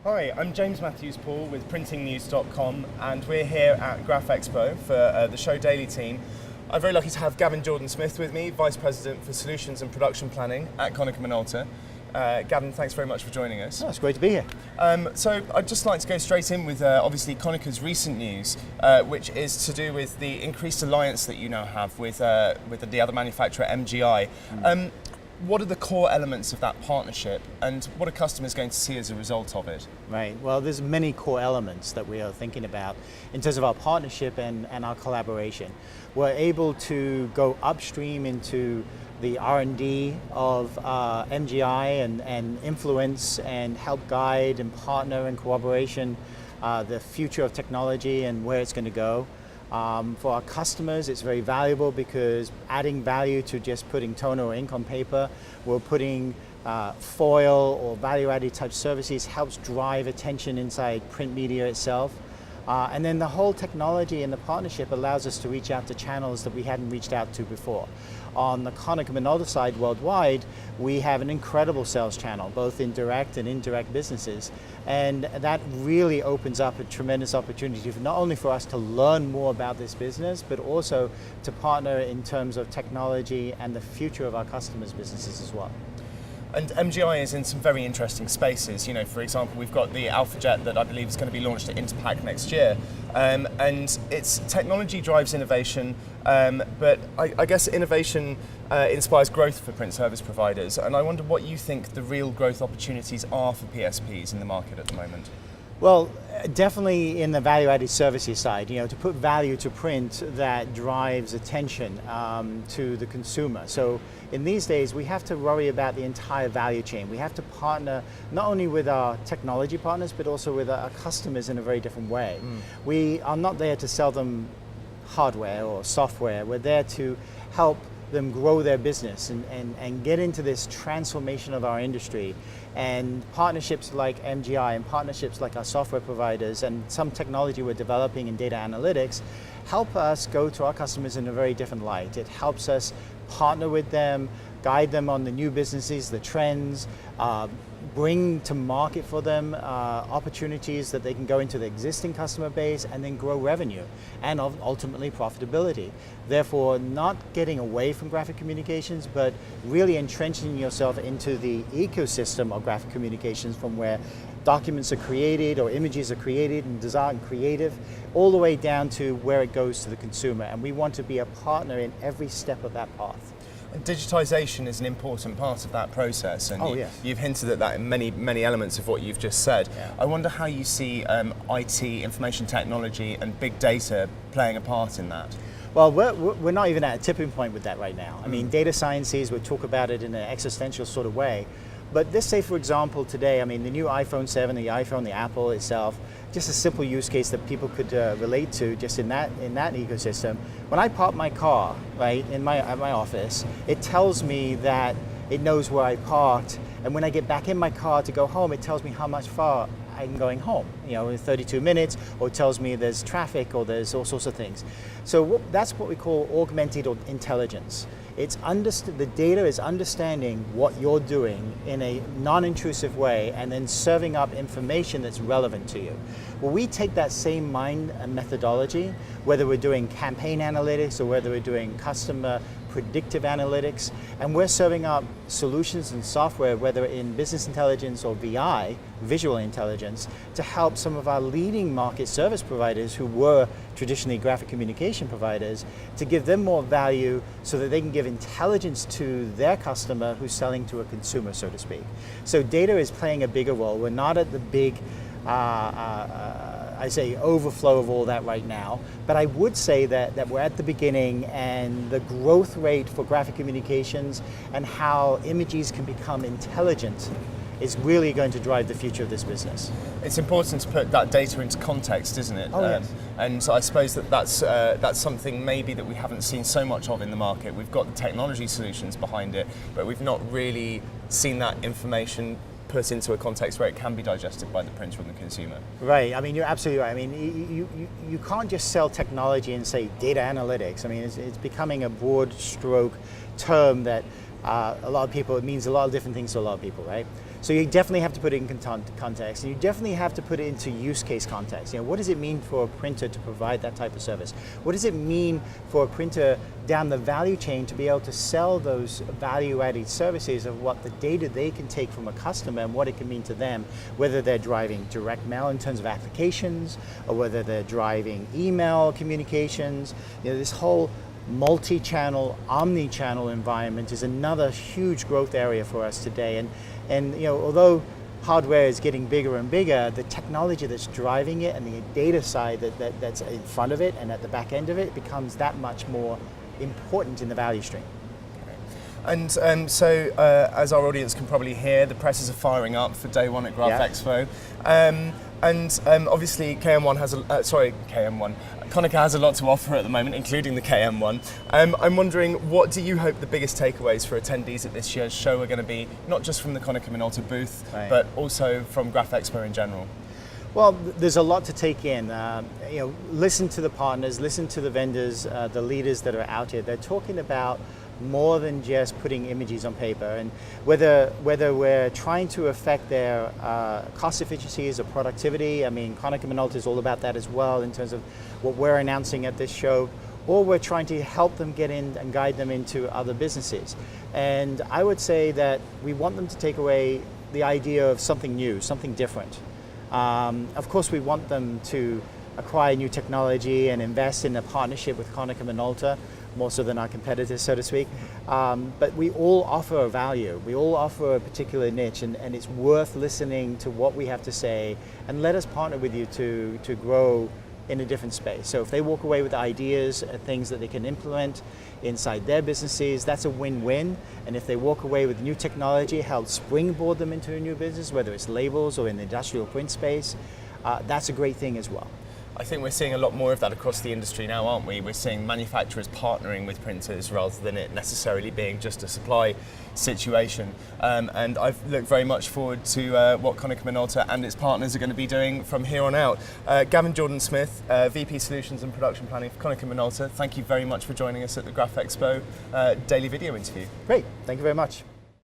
Hi, I'm James Matthews-Paul with PrintingNews.com, and we're here at Graph Expo for the Show Daily team. I'm very lucky to have Gavin Jordan-Smith with me, Vice President for Solutions and Production Planning at Konica Minolta. Gavin, thanks very much for joining us. Oh, it's great to be here. So I'd just like to go straight in with obviously Konica's recent news, which is to do with the increased alliance that you now have with the other manufacturer, MGI. What are the core elements of that partnership, and what are customers going to see as a result of it? Right, well, there's many core elements that we are thinking about in terms of our partnership and our collaboration. We're able to go upstream into the R&D of MGI and influence and help guide and partner in cooperation the future of technology and where it's going to go. For our customers, it's very valuable because adding value to just putting toner or ink on paper, we're putting foil or value-added type services helps drive attention inside print media itself. And then the whole technology and the partnership allows us to reach out to channels that we hadn't reached out to before. On the Konica Minolta side worldwide, we have an incredible sales channel, both in direct and indirect businesses. And that really opens up a tremendous opportunity for not only for us to learn more about this business, but also to partner in terms of technology and the future of our customers' businesses as well. And MGI is in some very interesting spaces. You know, for example, we've got the AlphaJet that I believe is going to be launched at Interpack next year. And its technology drives innovation, but I guess innovation inspires growth for print service providers. And I wonder what you think the real growth opportunities are for PSPs in the market at the moment. Well, definitely in the value-added services side, to put value to print that drives attention to the consumer. So in these days, we have to worry about the entire value chain. We have to partner not only with our technology partners, but also with our customers in a very different way. We are not there to sell them hardware or software. We're there to help them grow their business and get into this transformation of our industry. And partnerships like MGI and partnerships like our software providers and some technology we're developing in data analytics help us go to our customers in a very different light. It helps us partner with them, guide them on the new businesses, the trends, bring to market for them opportunities that they can go into the existing customer base and then grow revenue and ultimately profitability. Therefore, not getting away from graphic communications, but really entrenching yourself into the ecosystem of graphic communications from where documents are created or images are created and design creative, all the way down to where it goes to the consumer. And we want to be a partner in every step of that path. Digitization is an important part of that process, and you've hinted at that in many elements of what you've just said. Yeah. I wonder how you see IT, information technology, and big data playing a part in that. Well, we're not even at a tipping point with that right now. I mean, data sciences, we talk about it in an existential sort of way. But let's say, for example, today, I mean, the new iPhone 7, the iPhone, the Apple itself, just a simple use case that people could relate to just in that ecosystem. When I park my car, right, at my office, it tells me that it knows where I parked, and when I get back in my car to go home, it tells me how much far I'm going home, in 32 minutes, or it tells me there's traffic or there's all sorts of things. So that's what we call augmented intelligence. The data is understanding what you're doing in a non-intrusive way and then serving up information that's relevant to you. Well, we take that same mind and methodology, whether we're doing campaign analytics or whether we're doing customer predictive analytics, and we're serving up solutions and software, whether in business intelligence or VI, visual intelligence, to help some of our leading market service providers who were traditionally graphic communication providers, to give them more value so that they can give intelligence to their customer who's selling to a consumer, so to speak. So data is playing a bigger role. We're not at the big I say overflow of all that right now, but I would say that we're at the beginning, and the growth rate for graphic communications and how images can become intelligent is really going to drive the future of this business. It's important to put that data into context, isn't it? Oh, yes. And I suppose that's something maybe that we haven't seen so much of in the market. We've got the technology solutions behind it, but we've not really seen that information put into a context where it can be digested by the printer and the consumer. Right, I mean, you're absolutely right. I mean, you can't just sell technology and say data analytics. I mean, it's becoming a broad stroke term that a lot of people, it means a lot of different things to a lot of people, right? So you definitely have to put it in context, and you definitely have to put it into use case context. You know, what does it mean for a printer to provide that type of service? What does it mean for a printer down the value chain to be able to sell those value-added services of what the data they can take from a customer and what it can mean to them, whether they're driving direct mail in terms of applications, or whether they're driving email communications. You know, this whole multi-channel, omni-channel environment is another huge growth area for us today. And you know, although hardware is getting bigger and bigger, the technology that's driving it and the data side that's in front of it and at the back end of it becomes that much more important in the value stream. And so, as our audience can probably hear, the presses are firing up for day one at Graph Expo. Obviously KM1 has Konica has a lot to offer at the moment, including the KM1. I'm wondering, what do you hope the biggest takeaways for attendees at this year's show are going to be, not just from the Konica Minolta booth, but also from Graph Expo in general? Well, there's a lot to take in. You know, listen to the partners, listen to the vendors, the leaders that are out here. They're talking about more than just putting images on paper, and whether we're trying to affect their cost efficiencies or productivity. I mean, Konica Minolta is all about that as well in terms of what we're announcing at this show, or we're trying to help them get in and guide them into other businesses. And I would say that we want them to take away the idea of something new, something different. Of course, we want them to acquire new technology and invest in a partnership with Konica Minolta, more so than our competitors, so to speak. But we all offer a value. We all offer a particular niche, and it's worth listening to what we have to say, and let us partner with you to grow in a different space. So if they walk away with ideas, things that they can implement inside their businesses, that's a win-win. And if they walk away with new technology, help springboard them into a new business, whether it's labels or in the industrial print space, that's a great thing as well. I think we're seeing a lot more of that across the industry now, aren't we? We're seeing manufacturers partnering with printers rather than it necessarily being just a supply situation. And I've looked very much forward to what Konica Minolta and its partners are going to be doing from here on out. Gavin Jordan-Smith, VP Solutions and Production Planning for Konica Minolta, thank you very much for joining us at the Graph Expo daily video interview. Great, thank you very much.